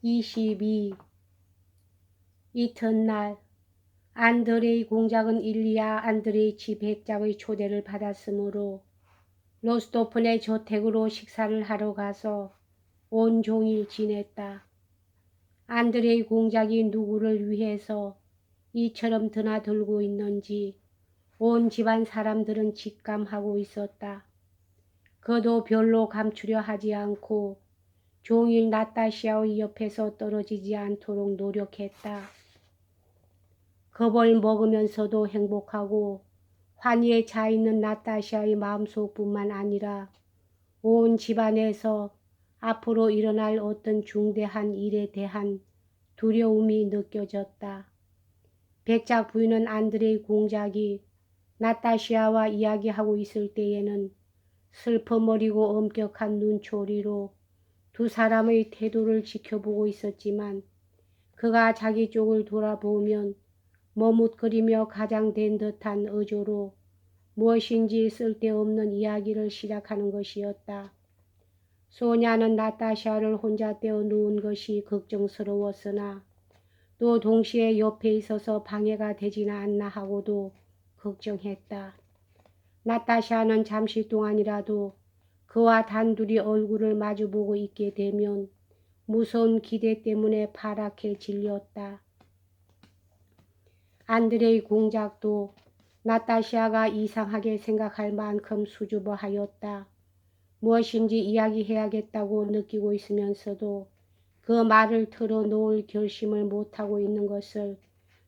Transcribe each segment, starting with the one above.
22. 이튿날 안드레이 공작은 일리아 안드레이치 백작의 초대를 받았으므로 로스토픈의 저택으로 식사를 하러 가서 온종일 지냈다. 안드레이 공작이 누구를 위해서 이처럼 드나들고 있는지 온 집안 사람들은 직감하고 있었다. 그도 별로 감추려 하지 않고 종일 나타샤의 옆에서 떨어지지 않도록 노력했다. 겁을 먹으면서도 행복하고 환희에 차있는 나타샤의 마음속뿐만 아니라 온 집안에서 앞으로 일어날 어떤 중대한 일에 대한 두려움이 느껴졌다. 백작 부인은 안드레이 공작이 나타샤와 이야기하고 있을 때에는 슬퍼머리고 엄격한 눈초리로 두 사람의 태도를 지켜보고 있었지만 그가 자기 쪽을 돌아보면 머뭇거리며 가장된 듯한 어조로 무엇인지 쓸데없는 이야기를 시작하는 것이었다. 소냐는 나타샤를 혼자 떼어 누운 것이 걱정스러웠으나 또 동시에 옆에 있어서 방해가 되지는 않나 하고도 걱정했다. 나타샤는 잠시 동안이라도 그와 단둘이 얼굴을 마주보고 있게 되면 무서운 기대 때문에 파랗게 질렸다. 안드레이 공작도 나타샤가 이상하게 생각할 만큼 수줍어하였다. 무엇인지 이야기해야겠다고 느끼고 있으면서도 그 말을 털어놓을 결심을 못하고 있는 것을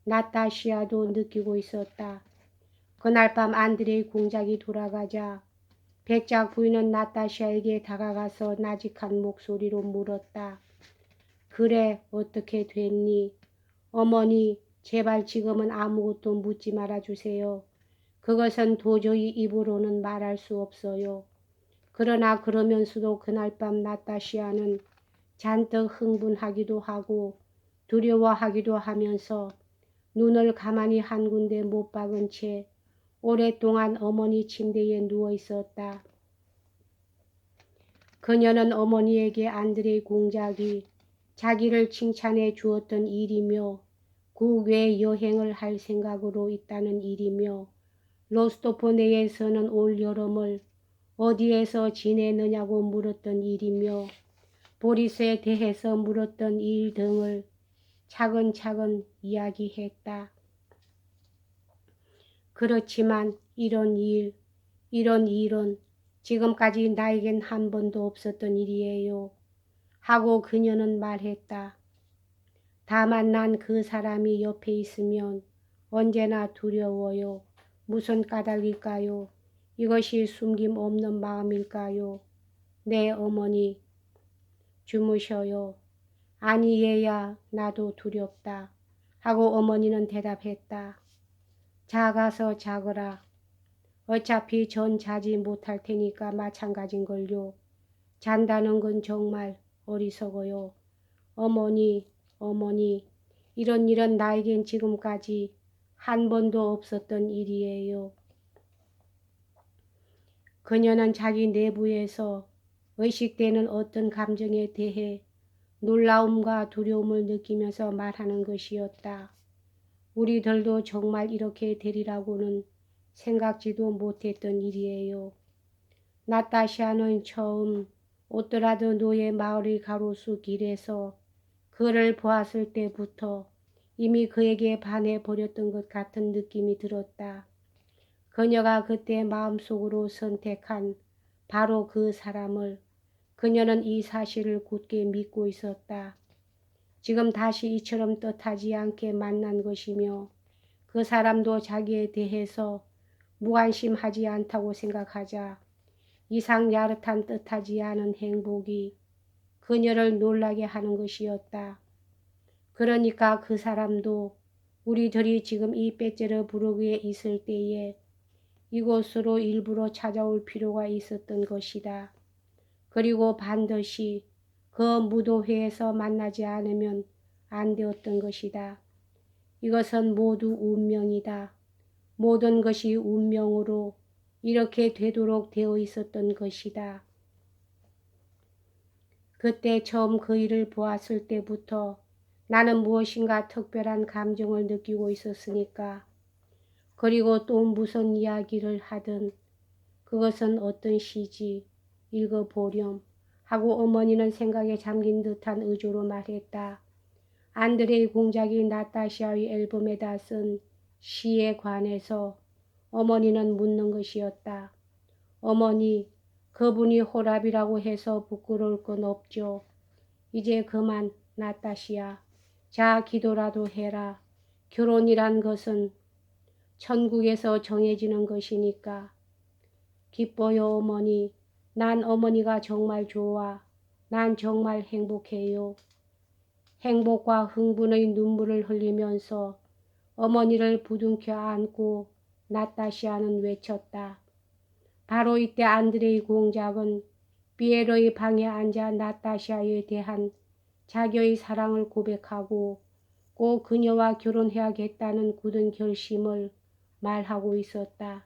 나타샤도 느끼고 있었다. 그날 밤 안드레이 공작이 돌아가자 백작 부인은 나타샤에게 다가가서 나직한 목소리로 물었다. 그래, 어떻게 됐니? 어머니, 제발 지금은 아무것도 묻지 말아주세요. 그것은 도저히 입으로는 말할 수 없어요. 그러나 그러면서도 그날 밤 나타샤는 잔뜩 흥분하기도 하고 두려워하기도 하면서 눈을 가만히 한 군데 못 박은 채 오랫동안 어머니 침대에 누워 있었다. 그녀는 어머니에게 안드레이 공작이 자기를 칭찬해 주었던 일이며 국외 여행을 할 생각으로 있다는 일이며 로스토프 내에서는 올 여름을 어디에서 지내느냐고 물었던 일이며 보리스에 대해서 물었던 일 등을 차근차근 이야기했다. 그렇지만 이런 일은 지금까지 나에겐 한 번도 없었던 일이에요. 하고 그녀는 말했다. 다만 난 그 사람이 옆에 있으면 언제나 두려워요. 무슨 까닭일까요? 이것이 숨김 없는 마음일까요? 네, 어머니. 주무셔요. 아니 얘야, 나도 두렵다. 하고 어머니는 대답했다. 자가서 자거라. 어차피 전 자지 못할 테니까 마찬가지인걸요. 잔다는 건 정말 어리석어요. 어머니, 이런 일은 나에겐 지금까지 한 번도 없었던 일이에요. 그녀는 자기 내부에서 의식되는 어떤 감정에 대해 놀라움과 두려움을 느끼면서 말하는 것이었다. 우리들도 정말 이렇게 되리라고는 생각지도 못했던 일이에요. 나타샤는 처음 오토라드 노예 마을의 가로수 길에서 그를 보았을 때부터 이미 그에게 반해버렸던 것 같은 느낌이 들었다. 그녀가 그때 마음속으로 선택한 바로 그 사람을 그녀는 이 사실을 굳게 믿고 있었다. 지금 다시 이처럼 뜻하지 않게 만난 것이며 그 사람도 자기에 대해서 무관심하지 않다고 생각하자 이상 야릇한 뜻하지 않은 행복이 그녀를 놀라게 하는 것이었다. 그러니까 그 사람도 우리들이 지금 이 빼째르부르크에 있을 때에 이곳으로 일부러 찾아올 필요가 있었던 것이다. 그리고 반드시 그 무도회에서 만나지 않으면 안 되었던 것이다. 이것은 모두 운명이다. 모든 것이 운명으로 이렇게 되도록 되어 있었던 것이다. 그때 처음 그 일을 보았을 때부터 나는 무엇인가 특별한 감정을 느끼고 있었으니까. 그리고 또 무슨 이야기를 하든 그것은 어떤 시지 읽어보렴 하고 어머니는 생각에 잠긴 듯한 의조로 말했다. 안드레이 공작이 나타샤의 앨범에다 쓴 시에 관해서 어머니는 묻는 것이었다. 어머니, 그분이 호랍이라고 해서 부끄러울 건 없죠. 이제 그만 나타시야. 자, 기도라도 해라. 결혼이란 것은 천국에서 정해지는 것이니까. 기뻐요, 어머니. 난 어머니가 정말 좋아. 난 정말 행복해요. 행복과 흥분의 눈물을 흘리면서 어머니를 부둥켜 안고 나타시아는 외쳤다. 바로 이때 안드레이 공작은 피에로의 방에 앉아 나타샤에 대한 자기의 사랑을 고백하고 꼭 그녀와 결혼해야겠다는 굳은 결심을 말하고 있었다.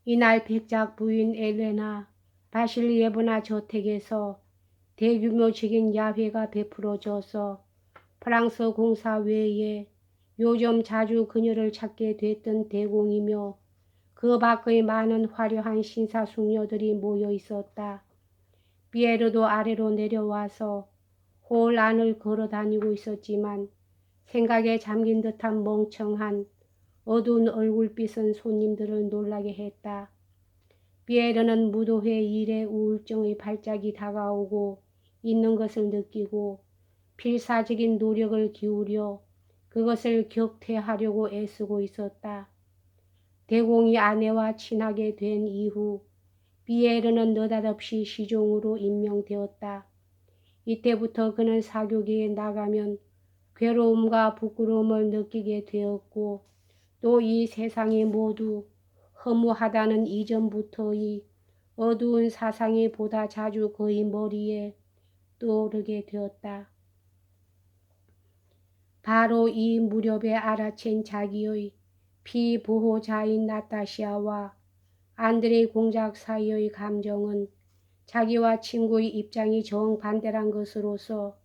이날 백작 부인 엘레나 바실리예브나 저택에서 대규모적인 야회가 베풀어져서 프랑스 공사 외에 요즘 자주 그녀를 찾게 됐던 대공이며 그 밖의 많은 화려한 신사숙녀들이 모여 있었다. 피에르도 아래로 내려와서 홀 안을 걸어 다니고 있었지만 생각에 잠긴 듯한 멍청한 어두운 얼굴빛은 손님들을 놀라게 했다. 피에르는 무도회 일에 우울증의 발작이 다가오고 있는 것을 느끼고 필사적인 노력을 기울여 그것을 격퇴하려고 애쓰고 있었다. 대공이 아내와 친하게 된 이후 피에르는 느닷없이 시종으로 임명되었다. 이때부터 그는 사교계에 나가면 괴로움과 부끄러움을 느끼게 되었고 또 이 세상이 모두 허무하다는 이전부터의 어두운 사상이 보다 자주 그의 머리에 떠오르게 되었다. 바로 이 무렵에 알아챈 자기의 피보호자인 나타시아와 안드레이 공작 사이의 감정은 자기와 친구의 입장이 정반대란 것으로서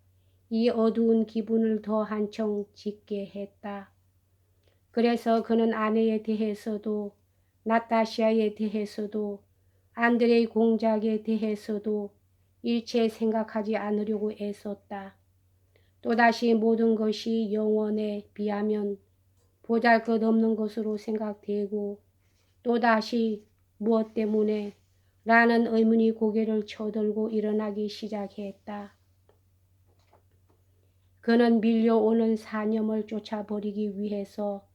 이 어두운 기분을 더 한층 짙게 했다. 그래서 그는 아내에 대해서도 나타시아에 대해서도 안드레이 공작에 대해서도 일체 생각하지 않으려고 애썼다. 또다시 모든 것이 영원에 비하면 보잘것없는 것으로 생각되고 또다시 무엇 때문에? 라는 의문이 고개를 쳐들고 일어나기 시작했다. 그는 밀려오는 사념을 쫓아버리기 위해서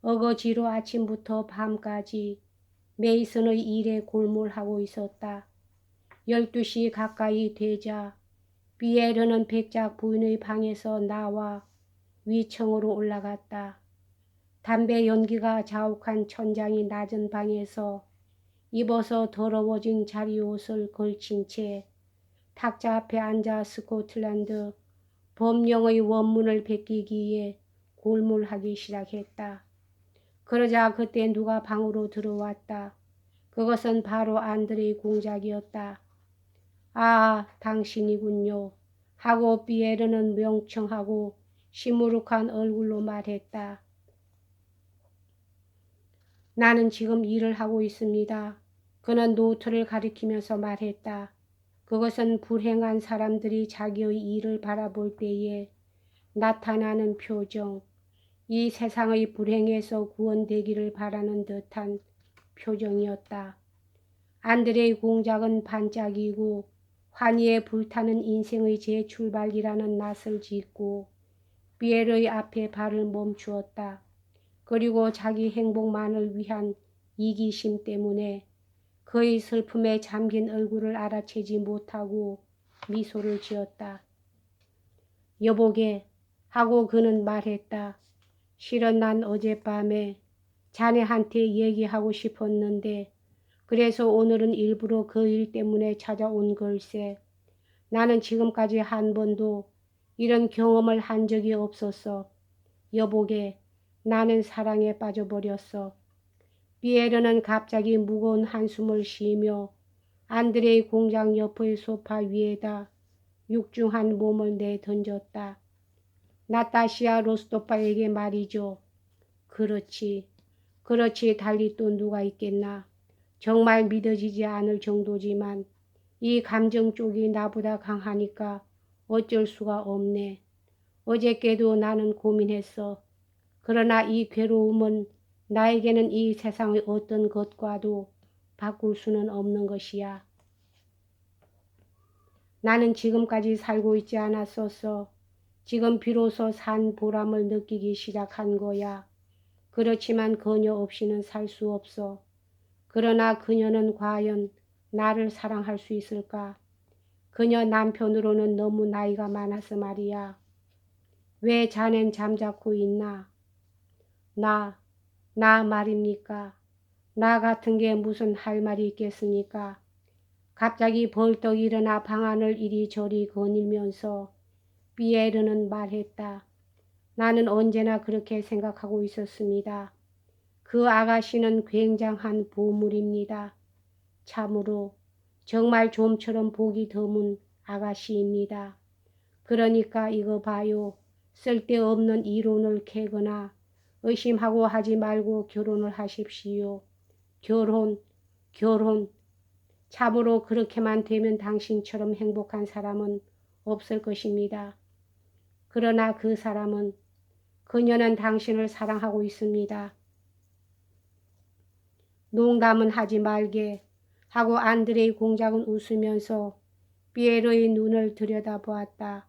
어거지로 아침부터 밤까지 메이슨의 일에 골몰하고 있었다. 12시 가까이 되자 피에르는 백작 부인의 방에서 나와 위층으로 올라갔다. 담배 연기가 자욱한 천장이 낮은 방에서 입어서 더러워진 자리옷을 걸친 채 탁자 앞에 앉아 스코틀랜드 법령의 원문을 베끼기에 골몰하기 시작했다. 그러자 그때 누가 방으로 들어왔다. 그것은 바로 안드레이 공작이었다. 아, 당신이군요. 하고 피에르는 명청하고 시무룩한 얼굴로 말했다. 나는 지금 일을 하고 있습니다. 그는 노트를 가리키면서 말했다. 그것은 불행한 사람들이 자기의 일을 바라볼 때에 나타나는 표정, 이 세상의 불행에서 구원되기를 바라는 듯한 표정이었다. 안드레이 공작은 반짝이고 환희에 불타는 인생의 재출발이라는 낯을 짓고 피에르의 앞에 발을 멈추었다. 그리고 자기 행복만을 위한 이기심 때문에 그의 슬픔에 잠긴 얼굴을 알아채지 못하고 미소를 지었다. 여보게 하고 그는 말했다. 실은 난 어젯밤에 자네한테 얘기하고 싶었는데 그래서 오늘은 일부러 그 일 때문에 찾아온 걸세. 나는 지금까지 한 번도 이런 경험을 한 적이 없었어. 여보게 나는 사랑에 빠져버렸어. 피에르는 갑자기 무거운 한숨을 쉬며 안드레이 공장 옆의 소파 위에다 육중한 몸을 내던졌다. 나타시아 로스토파에게 말이죠. 그렇지. 그렇지 달리 또 누가 있겠나. 정말 믿어지지 않을 정도지만 이 감정 쪽이 나보다 강하니까 어쩔 수가 없네. 어저께도 나는 고민했어. 그러나 이 괴로움은 나에게는 이 세상의 어떤 것과도 바꿀 수는 없는 것이야. 나는 지금까지 살고 있지 않았었어. 지금 비로소 산 보람을 느끼기 시작한 거야. 그렇지만 그녀 없이는 살 수 없어. 그러나 그녀는 과연 나를 사랑할 수 있을까? 그녀 남편으로는 너무 나이가 많아서 말이야. 왜 자넨 잠자코 있나? 나 말입니까? 나 같은 게 무슨 할 말이 있겠습니까? 갑자기 벌떡 일어나 방안을 이리저리 거닐면서 피에르는 말했다. 나는 언제나 그렇게 생각하고 있었습니다. 그 아가씨는 굉장한 보물입니다. 참으로 정말 좀처럼 보기 드문 아가씨입니다. 그러니까 이거 봐요. 쓸데없는 이론을 캐거나 의심하고 하지 말고 결혼을 하십시오. 결혼. 참으로 그렇게만 되면 당신처럼 행복한 사람은 없을 것입니다. 그러나 그 사람은 그녀는 당신을 사랑하고 있습니다. 농담은 하지 말게 하고 안드레이 공작은 웃으면서 피에로의 눈을 들여다보았다.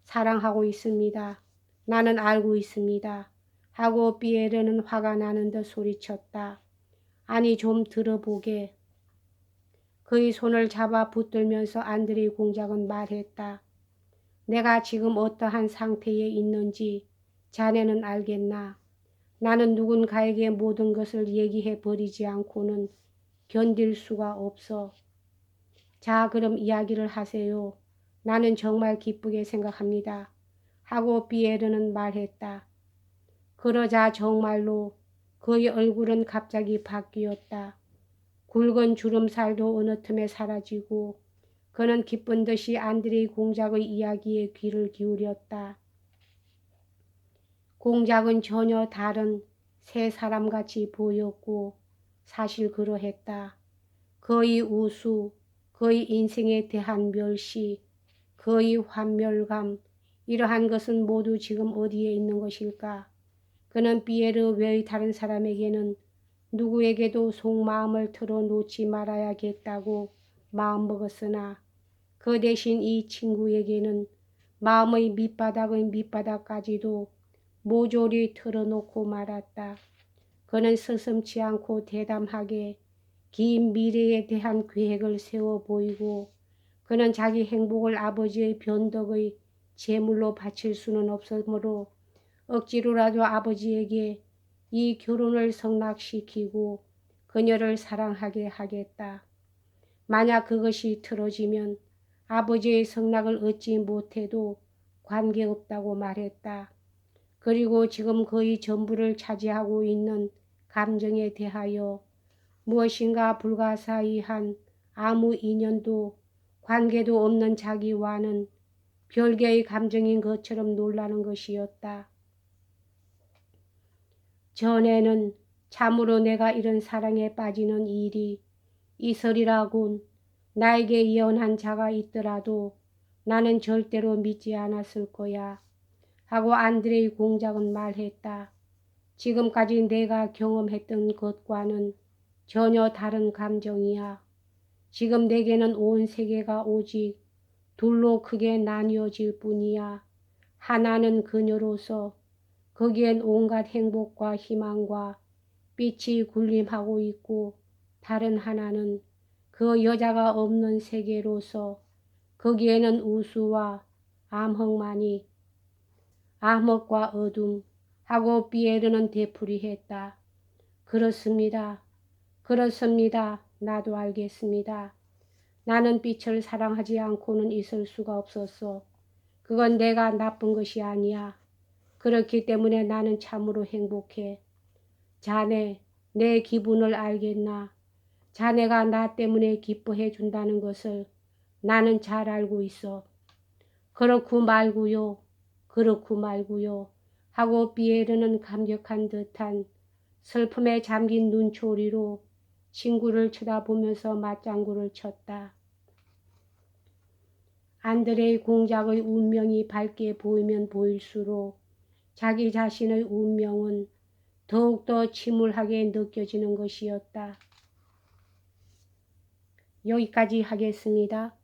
사랑하고 있습니다. 나는 알고 있습니다. 하고 피에로는 화가 나는 듯 소리쳤다. 아니 좀 들어보게. 그의 손을 잡아 붙들면서 안드레이 공작은 말했다. 내가 지금 어떠한 상태에 있는지 자네는 알겠나? 나는 누군가에게 모든 것을 얘기해 버리지 않고는 견딜 수가 없어. 자, 그럼 이야기를 하세요. 나는 정말 기쁘게 생각합니다. 하고 피에르는 말했다. 그러자 정말로 그의 얼굴은 갑자기 바뀌었다. 굵은 주름살도 어느 틈에 사라지고 그는 기쁜 듯이 안드레이 공작의 이야기에 귀를 기울였다. 공작은 전혀 다른 새 사람같이 보였고 사실 그러했다. 그의 우수, 그의 인생에 대한 멸시, 그의 환멸감, 이러한 것은 모두 지금 어디에 있는 것일까? 그는 피에르 외의 다른 사람에게는 누구에게도 속마음을 털어놓지 말아야겠다고 마음먹었으나 그 대신 이 친구에게는 마음의 밑바닥의 밑바닥까지도 모조리 털어놓고 말았다. 그는 서슴지 않고 대담하게 긴 미래에 대한 계획을 세워 보이고 그는 자기 행복을 아버지의 변덕의 제물로 바칠 수는 없으므로 억지로라도 아버지에게 이 결혼을 성락시키고 그녀를 사랑하게 하겠다. 만약 그것이 틀어지면 아버지의 성락을 얻지 못해도 관계없다고 말했다. 그리고 지금 거의 전부를 차지하고 있는 감정에 대하여 무엇인가 불가사의한 아무 인연도 관계도 없는 자기와는 별개의 감정인 것처럼 놀라는 것이었다. 전에는 참으로 내가 이런 사랑에 빠지는 일이 있으리라곤 나에게 예언한 자가 있더라도 나는 절대로 믿지 않았을 거야. 하고 안드레이 공작은 말했다. 지금까지 내가 경험했던 것과는 전혀 다른 감정이야. 지금 내게는 온 세계가 오직 둘로 크게 나뉘어질 뿐이야. 하나는 그녀로서 거기엔 온갖 행복과 희망과 빛이 군림하고 있고 다른 하나는 그 여자가 없는 세계로서 거기에는 우수와 암흑만이 암흑과 어둠 하고 피에르는 되풀이했다. 그렇습니다. 나도 알겠습니다. 나는 빛을 사랑하지 않고는 있을 수가 없었어. 그건 내가 나쁜 것이 아니야. 그렇기 때문에 나는 참으로 행복해. 자네, 내 기분을 알겠나? 자네가 나 때문에 기뻐해 준다는 것을 나는 잘 알고 있어. 그렇고 말고요. 그렇고 말고요. 하고 비에르는 감격한 듯한 슬픔에 잠긴 눈초리로 친구를 쳐다보면서 맞장구를 쳤다. 안드레이 공작의 운명이 밝게 보이면 보일수록 자기 자신의 운명은 더욱더 침울하게 느껴지는 것이었다. 여기까지 하겠습니다.